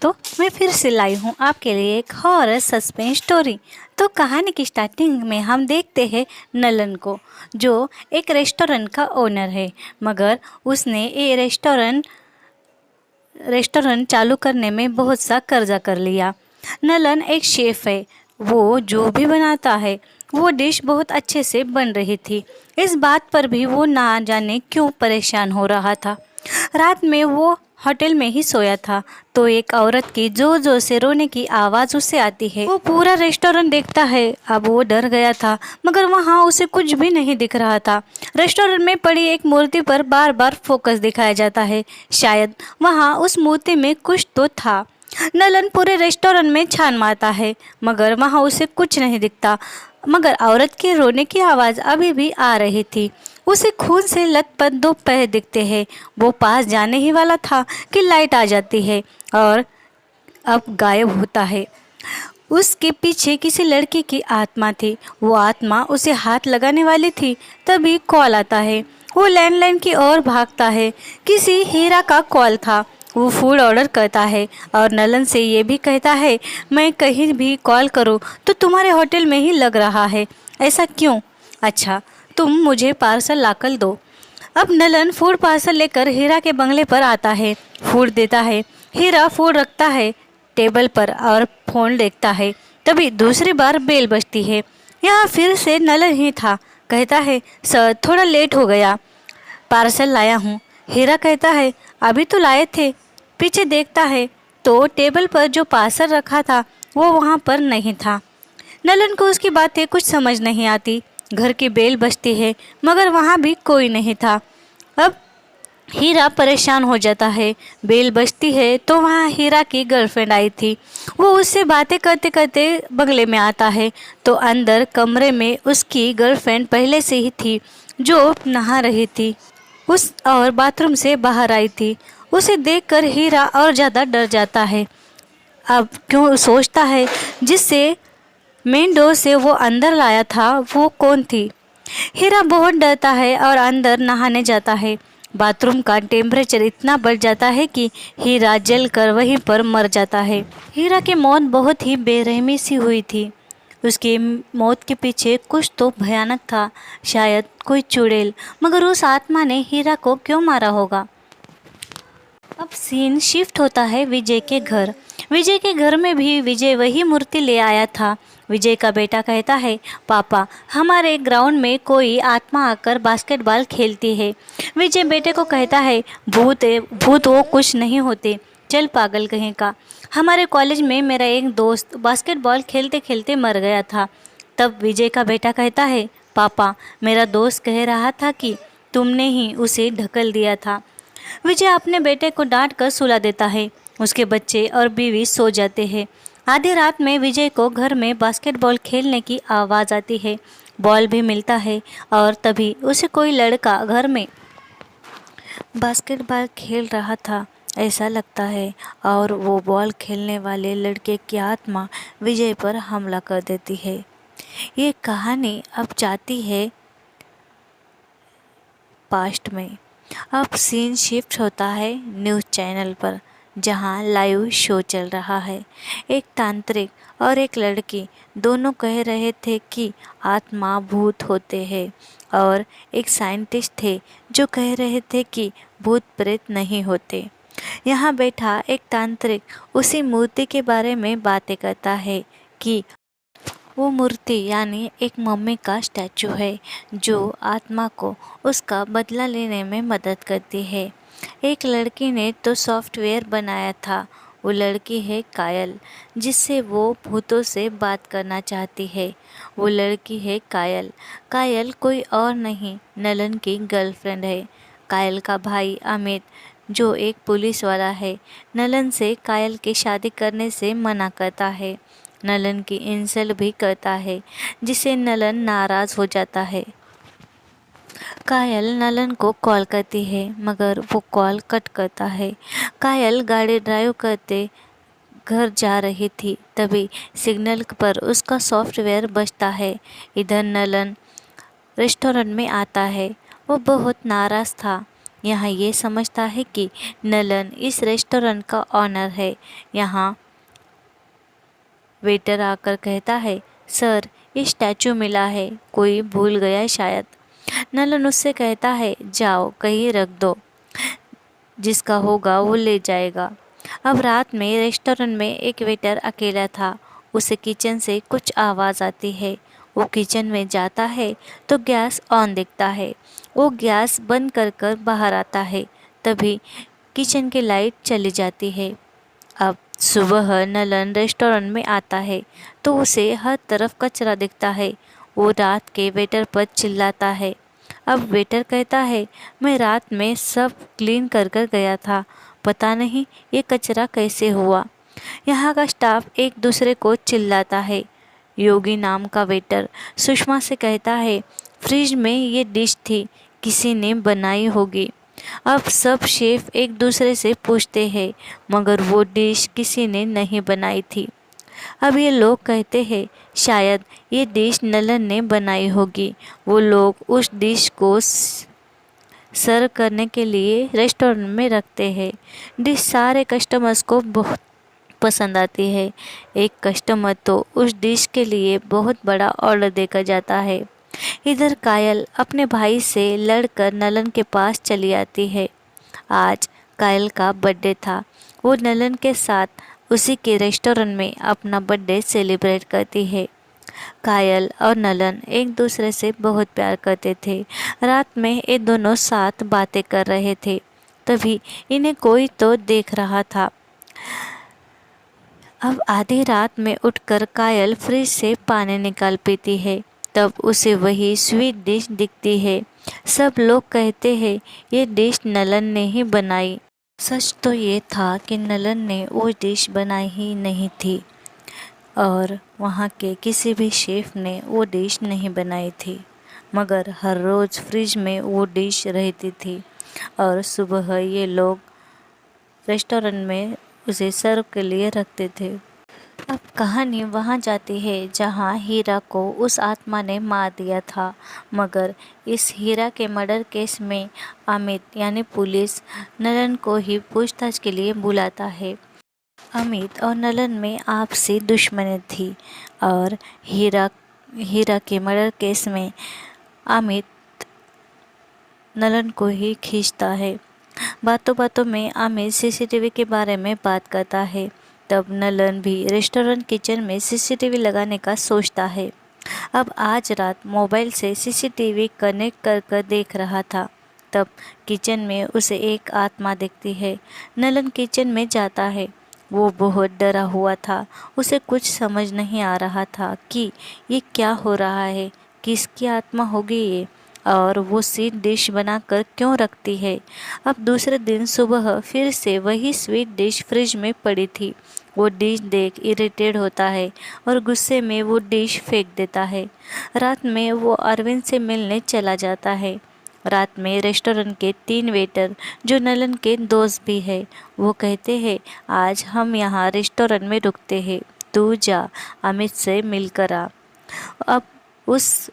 दोस्तों, मैं फिर से लाई हूँ आपके लिए एक हॉरर सस्पेंस स्टोरी। तो कहानी की स्टार्टिंग में हम देखते हैं नलन को, जो एक रेस्टोरेंट का ओनर है, मगर उसने ये रेस्टोरेंट चालू करने में बहुत सा कर्जा कर लिया। नलन एक शेफ़ है, वो जो भी बनाता है वो डिश बहुत अच्छे से बन रही थी। इस बात पर भी वो ना जाने क्यों परेशान हो रहा था। रात में वो होटल में ही सोया था तो एक औरत की जोर जोर से रोने की आवाज़ उसे आती है। वो पूरा रेस्टोरेंट देखता है। अब वो डर गया था, मगर वहाँ उसे कुछ भी नहीं दिख रहा था। रेस्टोरेंट में पड़ी एक मूर्ति पर बार बार फोकस दिखाया जाता है। शायद वहाँ उस मूर्ति में कुछ तो था। नलन पूरे रेस्टोरेंट में छान मारता है, मगर वहाँ उसे कुछ नहीं दिखता। मगर औरत के रोने की आवाज़ अभी भी आ रही थी। उसे खून से लथपथ दो पैर दिखते हैं। वो पास जाने ही वाला था कि लाइट आ जाती है और अब गायब होता है। उसके पीछे किसी लड़की की आत्मा थी। वो आत्मा उसे हाथ लगाने वाली थी, तभी कॉल आता है। वो लैंडलाइन की ओर भागता है। किसी हीरा का कॉल था। वो फूड ऑर्डर करता है और नलन से ये भी कहता है, मैं कहीं भी कॉल करूँ तो तुम्हारे होटल में ही लग रहा है, ऐसा क्यों? अच्छा, तुम मुझे पार्सल लाकर दो। अब नलन फूड पार्सल लेकर हीरा के बंगले पर आता है। फूड देता है। हीरा फूड रखता है टेबल पर और फोन देखता है। तभी दूसरी बार बेल बजती है। यहाँ फिर से नलन ही था। कहता है, सर थोड़ा लेट हो गया, पार्सल लाया हूँ। हीरा कहता है, अभी तो लाए थे। पीछे देखता है तो टेबल पर जो पार्सल रखा था वो वहाँ पर नहीं था। नलन को उसकी बातें कुछ समझ नहीं आती। घर की बेल बजती है, मगर वहाँ भी कोई नहीं था। अब हीरा परेशान हो जाता है। बेल बजती है तो वहाँ हीरा की गर्लफ्रेंड आई थी। वो उससे बातें करते करते बंगले में आता है तो अंदर कमरे में उसकी गर्लफ्रेंड पहले से ही थी, जो नहा रही थी उस और बाथरूम से बाहर आई थी। उसे देखकर हीरा और ज़्यादा डर जाता है। अब क्यों सोचता है, जिससे मेन डोर से वो अंदर लाया था वो कौन थी। हीरा बहुत डरता है और अंदर नहाने जाता है। बाथरूम का टेम्परेचर इतना बढ़ जाता है कि हीरा जलकर वहीं पर मर जाता है। हीरा की मौत बहुत ही बेरहमी सी हुई थी। उसकी मौत के पीछे कुछ तो भयानक था, शायद कोई चुड़ैल। मगर उस आत्मा ने हीरा को क्यों मारा होगा? अब सीन शिफ्ट होता है विजय के घर। विजय के घर में भी विजय वही मूर्ति ले आया था। विजय का बेटा कहता है, पापा हमारे ग्राउंड में कोई आत्मा आकर बास्केटबॉल खेलती है। विजय बेटे को कहता है, भूत वो कुछ नहीं होते, चल पागल कहीं का। हमारे कॉलेज में मेरा एक दोस्त बास्केटबॉल खेलते खेलते मर गया था। तब विजय का बेटा कहता है, पापा मेरा दोस्त कह रहा था कि तुमने ही उसे ढकल दिया था। विजय अपने बेटे को डांट कर सुला देता है। उसके बच्चे और बीवी सो जाते हैं। आधी रात में विजय को घर में बास्केटबॉल खेलने की आवाज़ आती है। बॉल भी मिलता है और तभी उसे कोई लड़का घर में बास्केटबॉल खेल रहा था ऐसा लगता है, और वो बॉल खेलने वाले लड़के की आत्मा विजय पर हमला कर देती है। ये कहानी अब जाती है पास्ट में। अब सीन शिफ्ट होता है न्यूज़ चैनल पर, जहां लाइव शो चल रहा है। एक तांत्रिक और एक लड़की दोनों कह रहे थे कि आत्मा भूत होते हैं, और एक साइंटिस्ट थे जो कह रहे थे कि भूत प्रेत नहीं होते। यहाँ बैठा एक तांत्रिक उसी मूर्ति के बारे में बातें करता है कि वो मूर्ति यानी एक मम्मी का स्टैचू है, जो आत्मा को उसका बदला लेने में मदद करती है। एक लड़की ने तो सॉफ्टवेयर बनाया था। वो लड़की है कायल, जिससे वो भूतों से बात करना चाहती है। वो लड़की है कायल। कायल कोई और नहीं, नलन की गर्लफ्रेंड है। कायल का भाई अमित, जो एक पुलिस वाला है, नलन से कायल की शादी करने से मना करता है। नलन की इंसल्ट भी करता है, जिससे नलन नाराज़ हो जाता है। कायल नलन को कॉल करती है, मगर वो कॉल कट करता है। कायल गाड़ी ड्राइव करते घर जा रही थी, तभी सिग्नल पर उसका सॉफ्टवेयर बजता है। इधर नलन रेस्टोरेंट में आता है। वो बहुत नाराज़ था। यहाँ ये समझता है कि नलन इस रेस्टोरेंट का ऑनर है। यहाँ वेटर आकर कहता है, सर ये स्टैचू मिला है, कोई भूल गया है शायद। नलन उससे कहता है, जाओ कहीं रख दो, जिसका होगा वो ले जाएगा। अब रात में रेस्टोरेंट में एक वेटर अकेला था। उसे किचन से कुछ आवाज़ आती है। वो किचन में जाता है तो गैस ऑन दिखता है। वो गैस बंद कर कर बाहर आता है। तभी किचन की लाइट चली जाती है। अब सुबह नलन रेस्टोरेंट में आता है तो उसे हर तरफ कचरा दिखता है। वो रात के वेटर पर चिल्लाता है। अब वेटर कहता है, मैं रात में सब क्लीन कर कर गया था, पता नहीं ये कचरा कैसे हुआ। यहाँ का स्टाफ एक दूसरे को चिल्लाता है। योगी नाम का वेटर सुषमा से कहता है, फ्रिज में ये डिश थी, किसी ने बनाई होगी। अब सब शेफ एक दूसरे से पूछते हैं, मगर वो डिश किसी ने नहीं बनाई थी। अब ये लोग कहते हैं, शायद ये डिश नलन ने बनाई होगी। वो लोग उस डिश को सर्व करने के लिए रेस्टोरेंट में रखते हैं। डिश सारे कस्टमर्स को बहुत पसंद आती है। एक कस्टमर तो उस डिश के लिए बहुत बड़ा ऑर्डर देकर जाता है। इधर कायल अपने भाई से लड़कर नलन के पास चली आती है। आज कायल का बर्थडे था। वो नलन के साथ उसी के रेस्टोरेंट में अपना बर्थडे सेलिब्रेट करती है। कायल और नलन एक दूसरे से बहुत प्यार करते थे। रात में ये दोनों साथ बातें कर रहे थे। तभी इन्हें कोई तो देख रहा था। अब आधी रात में उठकर कायल फ्रिज से पानी निकाल पीती है। तब उसे वही स्वीट डिश दिखती है। सब लोग कहते हैं, ये डिश नलन ने ही बनाई। सच तो ये था कि नलन ने वो डिश बनाई ही नहीं थी और वहाँ के किसी भी शेफ ने वो डिश नहीं बनाई थी, मगर हर रोज़ फ्रिज में वो डिश रहती थी और सुबह ये लोग रेस्टोरेंट में उसे सर्व के लिए रखते थे। अब कहानी वहाँ जाती है जहाँ हीरा को उस आत्मा ने मार दिया था, मगर इस हीरा के मर्डर केस में अमित यानी पुलिस नलन को ही पूछताछ के लिए बुलाता है। अमित और नलन में आपसी दुश्मनी थी और हीरा के मर्डर केस में अमित नलन को ही खींचता है। बातों बातों में अमित सीसीटीवी के बारे में बात करता है। तब नलन भी रेस्टोरेंट किचन में सीसीटीवी लगाने का सोचता है। अब आज रात मोबाइल से सीसीटीवी कनेक्ट कर कर देख रहा था। तब किचन में उसे एक आत्मा दिखती है। नलन किचन में जाता है। वो बहुत डरा हुआ था। उसे कुछ समझ नहीं आ रहा था कि ये क्या हो रहा है, किसकी आत्मा होगी ये, और वो स्वीट डिश बनाकर क्यों रखती है। अब दूसरे दिन सुबह फिर से वही स्वीट डिश फ्रिज में पड़ी थी। वो डिश देख इरिटेट होता है और गुस्से में वो डिश फेंक देता है। रात में वो अरविंद से मिलने चला जाता है। रात में रेस्टोरेंट के 3 वेटर जो नलन के दोस्त भी है, वो कहते हैं, आज हम यहाँ रेस्टोरेंट में रुकते हैं, तू जा अमित से मिलकर आ। अब उस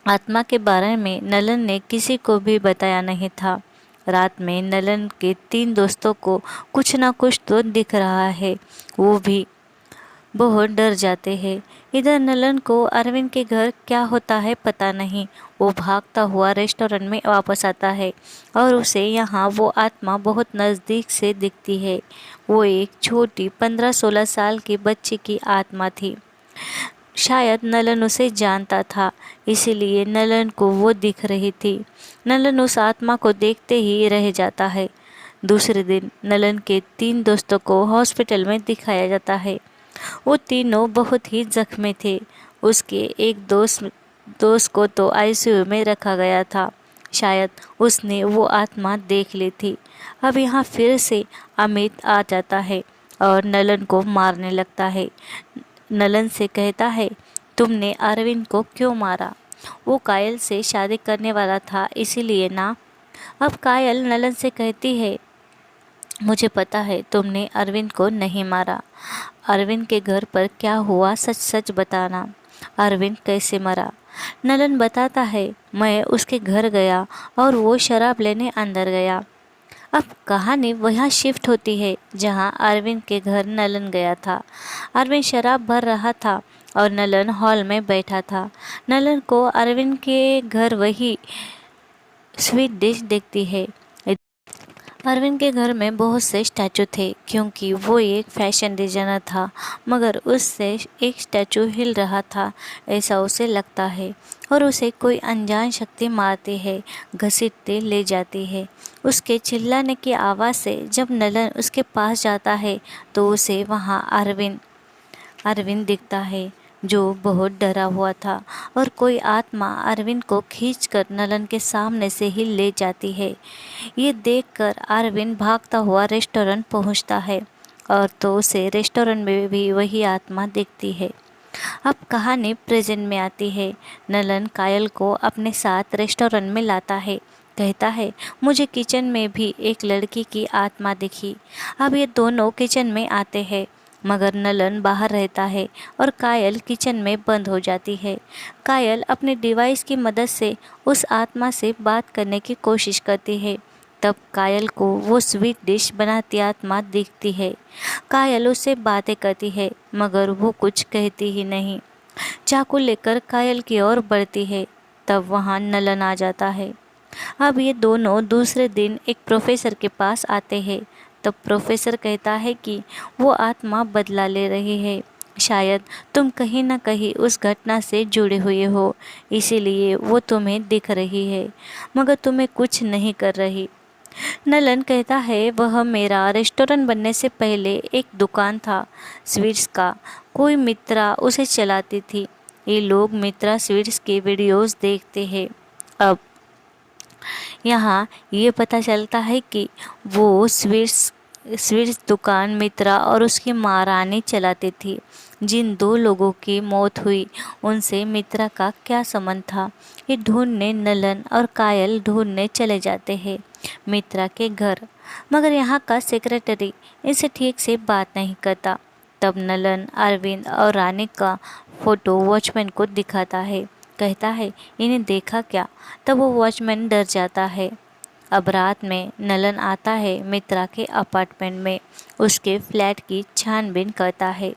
आत्मा के बारे में नलन ने किसी को भी बताया नहीं था। रात में नलन के 3 दोस्तों को कुछ ना कुछ तो दिख रहा है। वो भी बहुत डर जाते हैं। इधर नलन को अरविंद के घर क्या होता है पता नहीं। वो भागता हुआ रेस्टोरेंट में वापस आता है और उसे यहाँ वो आत्मा बहुत नज़दीक से दिखती है। वो एक छोटी 15-16 साल की बच्ची की आत्मा थी। शायद नलन उसे जानता था, इसीलिए नलन को वो दिख रही थी। नलन उस आत्मा को देखते ही रह जाता है। दूसरे दिन नलन के 3 दोस्तों को हॉस्पिटल में दिखाया जाता है। वो तीनों बहुत ही जख्मी थे। उसके एक दोस्त को तो आईसीयू में रखा गया था। शायद उसने वो आत्मा देख ली थी। अब यहाँ फिर से अमित आ जाता है और नलन को मारने लगता है। नलन से कहता है, तुमने अरविंद को क्यों मारा? वो कायल से शादी करने वाला था, इसीलिए ना। अब कायल नलन से कहती है, मुझे पता है तुमने अरविंद को नहीं मारा। अरविंद के घर पर क्या हुआ सच सच बताना। अरविंद कैसे मरा? नलन बताता है, मैं उसके घर गया और वो शराब लेने अंदर गया। अब कहानी वहाँ शिफ्ट होती है जहाँ अरविंद के घर नलन गया था। अरविंद शराब भर रहा था और नलन हॉल में बैठा था। नलन को अरविंद के घर वही स्वीट डिश दिखती है। अरविंद के घर में बहुत से स्टैचू थे क्योंकि वो एक फैशन डिजाइनर था, मगर उससे एक स्टैचू हिल रहा था ऐसा उसे लगता है और उसे कोई अनजान शक्ति मारती है, घसीटते ले जाती है। उसके चिल्लाने की आवाज़ से जब नलन उसके पास जाता है तो उसे वहाँ अरविंद अरविंद दिखता है जो बहुत डरा हुआ था और कोई आत्मा अरविंद को खींचकर नलन के सामने से ही ले जाती है। ये देखकर अरविंद भागता हुआ रेस्टोरेंट पहुंचता है और तो उसे रेस्टोरेंट में भी वही आत्मा दिखती है। अब कहानी प्रेजेंट में आती है। नलन कायल को अपने साथ रेस्टोरेंट में लाता है। कहता है, मुझे किचन में भी एक लड़की की आत्मा दिखी। अब ये दोनों किचन में आते हैं मगर नलन बाहर रहता है और कायल किचन में बंद हो जाती है। कायल अपने डिवाइस की मदद से उस आत्मा से बात करने की कोशिश करती है। तब कायल को वो स्वीट डिश बनाती आत्मा दिखती है। कायल उससे बातें करती है मगर वो कुछ कहती ही नहीं। चाकू लेकर कायल की ओर बढ़ती है। तब वहाँ नलन आ जाता है। अब ये दोनों दूसरे दिन एक प्रोफेसर के पास आते हैं। तब प्रोफेसर कहता है कि वो आत्मा बदला ले रही है। शायद तुम कहीं ना कहीं उस घटना से जुड़े हुए हो, इसीलिए वो तुम्हें दिख रही है मगर तुम्हें कुछ नहीं कर रही। नलन कहता है, वह मेरा रेस्टोरेंट बनने से पहले एक दुकान था स्वीट्स का। कोई मित्रा उसे चलाती थी। ये लोग मित्रा स्वीट्स के वीडियोस देखते हैं। अब यहाँ ये पता चलता है कि वो स्वीट्स दुकान मित्रा और उसकी माँ रानी चलाती थी। जिन दो लोगों की मौत हुई उनसे मित्रा का क्या संबंध था, ये ढूंढने नलन और कायल ढूंढने चले जाते हैं मित्रा के घर। मगर यहाँ का सेक्रेटरी इनसे ठीक से बात नहीं करता। तब नलन अरविंद और रानी का फोटो वॉचमैन को दिखाता है। कहता है, इन्हें देखा क्या? तब वो वॉचमैन डर जाता है। अब रात में नलन आता है मित्रा के अपार्टमेंट में। उसके फ्लैट की छानबीन करता है।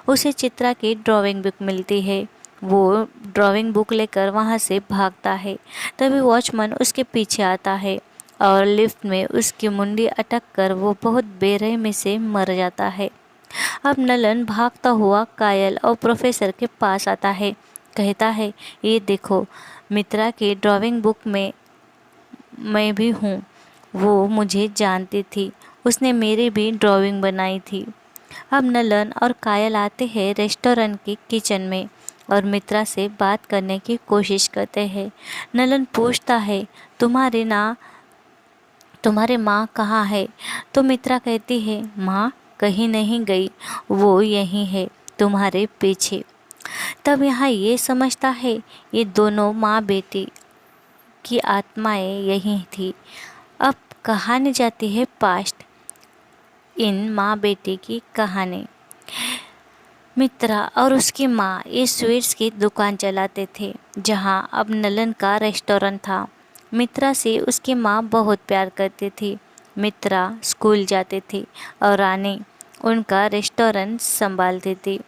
उसे चित्रा की ड्राइंग बुक मिलती है। वो ड्राइंग बुक लेकर वहाँ से भागता है। तभी वॉचमैन उसके पीछे आता है और लिफ्ट में उसकी मुंडी अटक कर वो बहुत बेरहमी से मर जाता है। अब नलन भागता हुआ कायल और प्रोफेसर के पास आता है। कहता है, ये देखो, मित्रा की ड्राइंग बुक में मैं भी हूँ। वो मुझे जानती थी, उसने मेरी भी ड्राइंग बनाई थी। अब नलन और कायल आते हैं रेस्टोरेंट की किचन में और मित्रा से बात करने की कोशिश करते हैं। नलन पूछता है, तुम्हारे माँ कहाँ है? तो मित्रा कहती है, माँ कहीं नहीं गई, वो यहीं है तुम्हारे पीछे। तब यहाँ ये समझता है ये दोनों माँ बेटी की आत्माएं यहीं थी। अब कहानी जाती है पास्ट। इन माँ बेटी की कहानी। मित्रा और उसकी माँ ये स्वीट्स की दुकान चलाते थे जहाँ अब नलन का रेस्टोरेंट था। मित्रा से उसकी माँ बहुत प्यार करती थी। मित्रा स्कूल जाती थी और रानी उनका रेस्टोरेंट संभालती थी।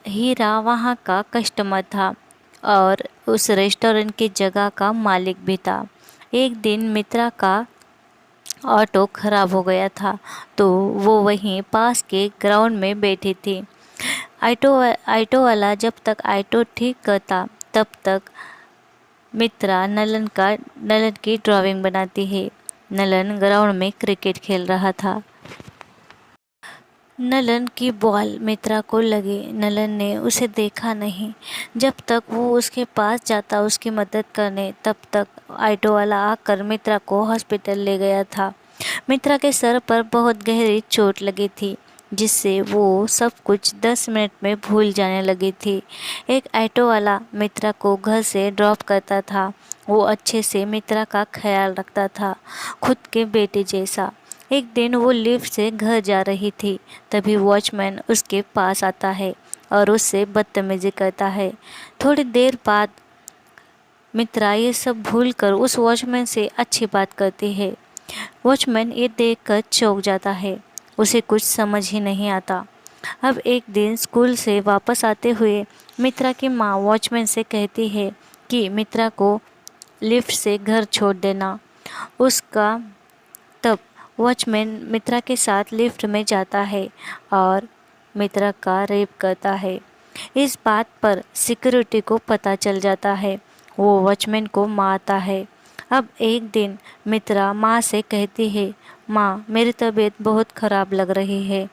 हीरा वहाँ का कस्टमर था और उस रेस्टोरेंट की जगह का मालिक भी था। एक दिन मित्रा का ऑटो खराब हो गया था तो वो वहीं पास के ग्राउंड में बैठी थी। ऑटो वाला जब तक ऑटो ठीक करता तब तक मित्रा नलन की ड्राइंग बनाती है। नलन ग्राउंड में क्रिकेट खेल रहा था। नलन की बॉल मित्रा को लगी। नलन ने उसे देखा नहीं। जब तक वो उसके पास जाता उसकी मदद करने, तब तक ऑटो वाला आकर मित्रा को हॉस्पिटल ले गया था। मित्रा के सर पर बहुत गहरी चोट लगी थी जिससे वो सब कुछ 10 मिनट में भूल जाने लगी थी। एक ऑटो वाला मित्रा को घर से ड्रॉप करता था। वो अच्छे से मित्रा का ख्याल रखता था, खुद के बेटे जैसा। एक दिन वो लिफ्ट से घर जा रही थी। तभी वॉचमैन उसके पास आता है और उससे बदतमीजी करता है। थोड़ी देर बाद मित्रा ये सब भूलकर उस वॉचमैन से अच्छी बात करती है। वॉचमैन ये देखकर चौंक जाता है, उसे कुछ समझ ही नहीं आता। अब एक दिन स्कूल से वापस आते हुए मित्रा की माँ वॉचमैन से कहती है कि मित्रा को लिफ्ट से घर छोड़ देना। उसका तब वॉचमैन मित्रा के साथ लिफ्ट में जाता है और मित्रा का रेप करता है। इस बात पर सिक्योरिटी को पता चल जाता है, वो वॉचमैन को मारता है। अब एक दिन मित्रा माँ से कहती है, माँ मेरी तबीयत बहुत ख़राब लग रही है।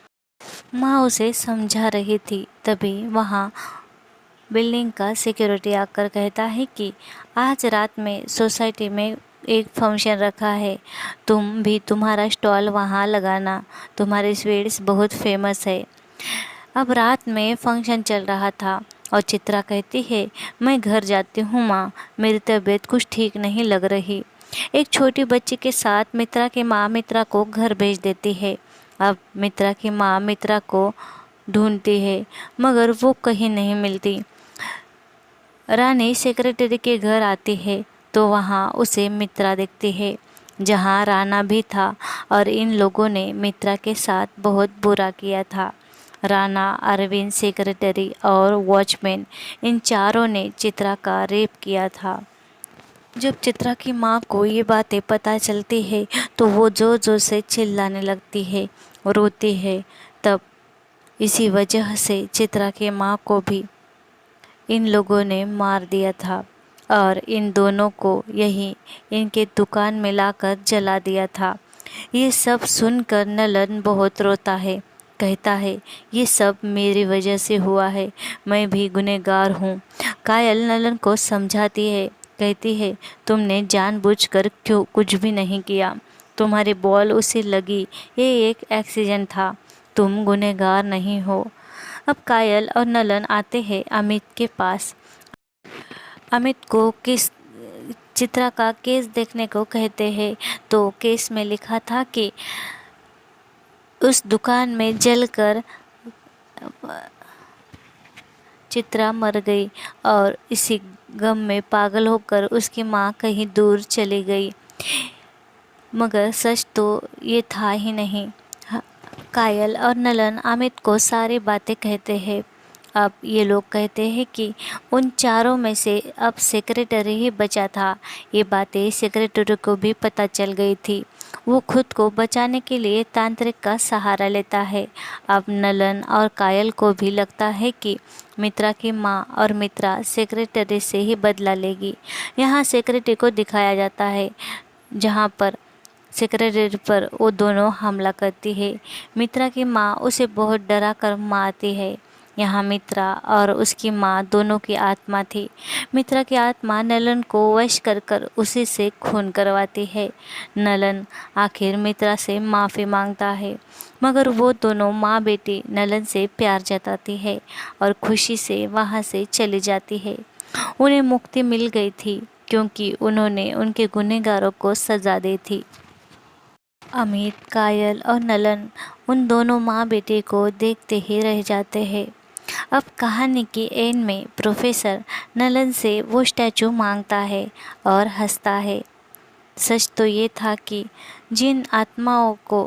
माँ उसे समझा रही थी, तभी वहाँ बिल्डिंग का सिक्योरिटी आकर कहता है कि आज रात में सोसाइटी में एक फंक्शन रखा है, तुम भी तुम्हारा स्टॉल वहाँ लगाना, तुम्हारी स्वीट्स बहुत फेमस है। अब रात में फंक्शन चल रहा था और चित्रा कहती है, मैं घर जाती हूँ माँ, मेरी तबीयत कुछ ठीक नहीं लग रही। एक छोटी बच्ची के साथ मित्रा की माँ मित्रा को घर भेज देती है। अब मित्रा की माँ मित्रा को ढूंढती है मगर वो कहीं नहीं मिलती। रानी सेक्रेटरी के घर आती है तो वहाँ उसे मित्रा दिखती है, जहाँ राणा भी था और इन लोगों ने मित्रा के साथ बहुत बुरा किया था। राणा, अरविंद, सेक्रेटरी और वॉचमैन इन चारों ने चित्रा का रेप किया था। जब चित्रा की माँ को ये बातें पता चलती है तो वो ज़ोर ज़ोर से चिल्लाने लगती है, रोती है। तब इसी वजह से चित्रा की माँ को भी इन लोगों ने मार दिया था और इन दोनों को यहीं इनके दुकान में लाकर जला दिया था। ये सब सुनकर नलन बहुत रोता है, कहता है ये सब मेरी वजह से हुआ है, मैं भी गुनहगार हूँ। कायल नलन को समझाती है, कहती है तुमने जानबूझकर क्यों कुछ भी नहीं किया, तुम्हारी बॉल उसे लगी, ये एक एक्सीडेंट था, तुम गुनहगार नहीं हो। अब कायल और नलन आते हैं अमित के पास। अमित को चित्रा का केस देखने को कहते हैं तो केस में लिखा था कि उस दुकान में जलकर चित्रा मर गई और इसी गम में पागल होकर उसकी माँ कहीं दूर चली गई। मगर सच तो ये था ही नहीं। कायल और नलन अमित को सारी बातें कहते हैं। अब ये लोग कहते हैं कि उन चारों में से अब सेक्रेटरी ही बचा था। ये बातें सेक्रेटरी को भी पता चल गई थी। वो खुद को बचाने के लिए तांत्रिक का सहारा लेता है। अब नलन और कायल को भी लगता है कि मित्रा की माँ और मित्रा सेक्रेटरी से ही बदला लेगी। यहाँ सेक्रेटरी को दिखाया जाता है जहाँ पर सेक्रेटरी पर वो दोनों हमला करती है। मित्रा की माँ उसे बहुत डरा कर मारती है। यहाँ मित्रा और उसकी माँ दोनों की आत्मा थी। मित्रा की आत्मा नलन को वश कर कर उसी से खून करवाती है। नलन आखिर मित्रा से माफ़ी मांगता है मगर वो दोनों माँ बेटी नलन से प्यार जताती है और खुशी से वहाँ से चली जाती है। उन्हें मुक्ति मिल गई थी क्योंकि उन्होंने उनके गुनहगारों को सज़ा दी थी। अमित, कायल और नलन उन दोनों माँ बेटे को देखते ही रह जाते हैं। अब कहानी के एंड में प्रोफेसर नलन से वो स्टैचू मांगता है और हंसता है। सच तो ये था कि जिन आत्माओं को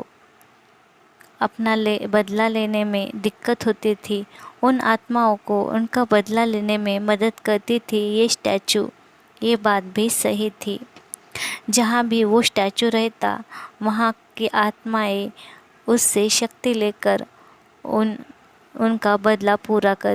अपना बदला लेने में दिक्कत होती थी, उन आत्माओं को उनका बदला लेने में मदद करती थी ये स्टैचू। ये बात भी सही थी। जहाँ भी वो स्टैचू रहता वहाँ की आत्माएं उससे शक्ति लेकर उनका बदला पूरा कर